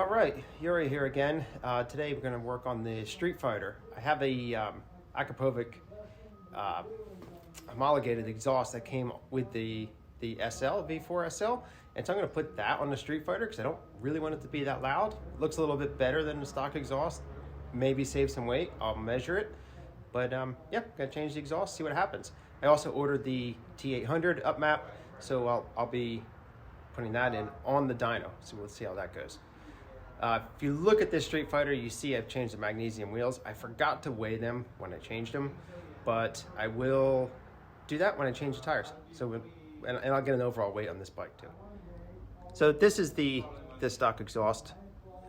All right, Yuri here again. Today we're going to work on the Streetfighter. I have a Akrapovic homologated exhaust that came with the SL, V4 SL, and so I'm going to put that on the Streetfighter because I don't really want it to be that loud. It looks a little bit better than the stock exhaust. Maybe save some weight. I'll measure it. But yeah, got to change the exhaust, see what happens. I also ordered the T800 up map, so I'll be putting that in on the dyno. So we'll see how that goes. If you look at this Streetfighter, you see I've changed the magnesium wheels. I forgot to weigh them when I changed them, but I will do that when I change the tires. So, and I'll get an overall weight on this bike too. So this is the stock exhaust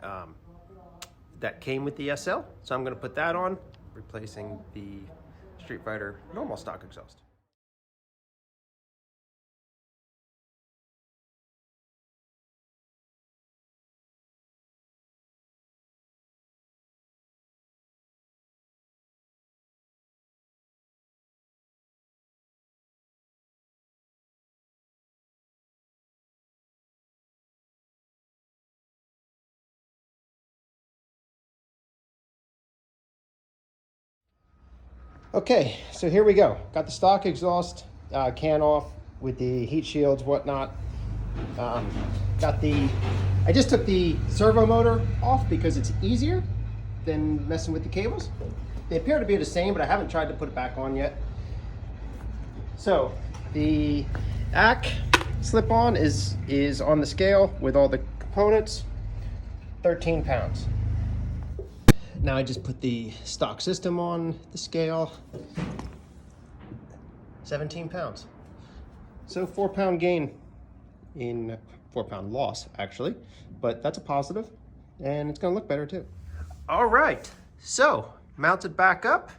that came with the SL. So I'm going to put that on, replacing the Streetfighter normal stock exhaust. Okay, so here we go. Got the stock exhaust can off with the heat shields, whatnot. I just took the servo motor off because it's easier than messing with the cables. They appear to be the same, but I haven't tried to put it back on yet. So the AC slip-on is on the scale with all the components, 13 pounds. Now I just put the stock system on the scale, 17 pounds. So 4-pound gain in 4-pound loss actually, but that's a positive and it's gonna look better too. All right, so mounted back up.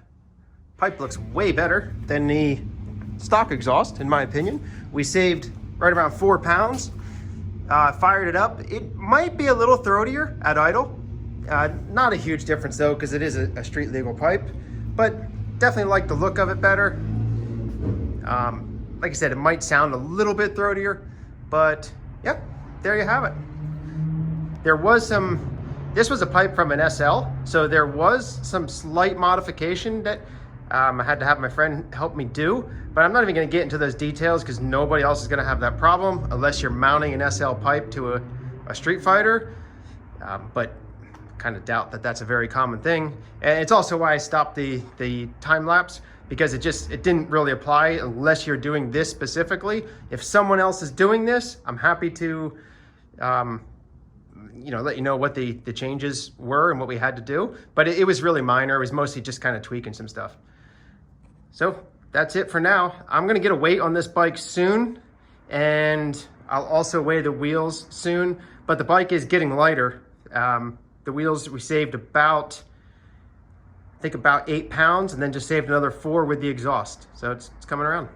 Pipe looks way better than the stock exhaust in my opinion. We saved right around 4 pounds. Fired it up. It might be a little throatier at idle. Not a huge difference though, because it is a street legal pipe, but definitely like the look of it better. Like I said, it might sound a little bit throatier, but yep, there you have it. This was a pipe from an SL, so there was some slight modification that I had to have my friend help me do, but I'm not even going to get into those details because nobody else is going to have that problem unless you're mounting an SL pipe to a Streetfighter, but kind of doubt that that's a very common thing. And it's also why I stopped the time lapse, because it didn't really apply unless you're doing this specifically. If someone else is doing this, I'm happy to let you know what the changes were and what we had to do, but it was really minor. It was mostly just kind of tweaking some stuff. So that's it for now. I'm gonna get a weight on this bike soon, and I'll also weigh the wheels soon, but the bike is getting lighter. The wheels, we saved about 8 pounds, and then just saved another 4 with the exhaust. So it's coming around.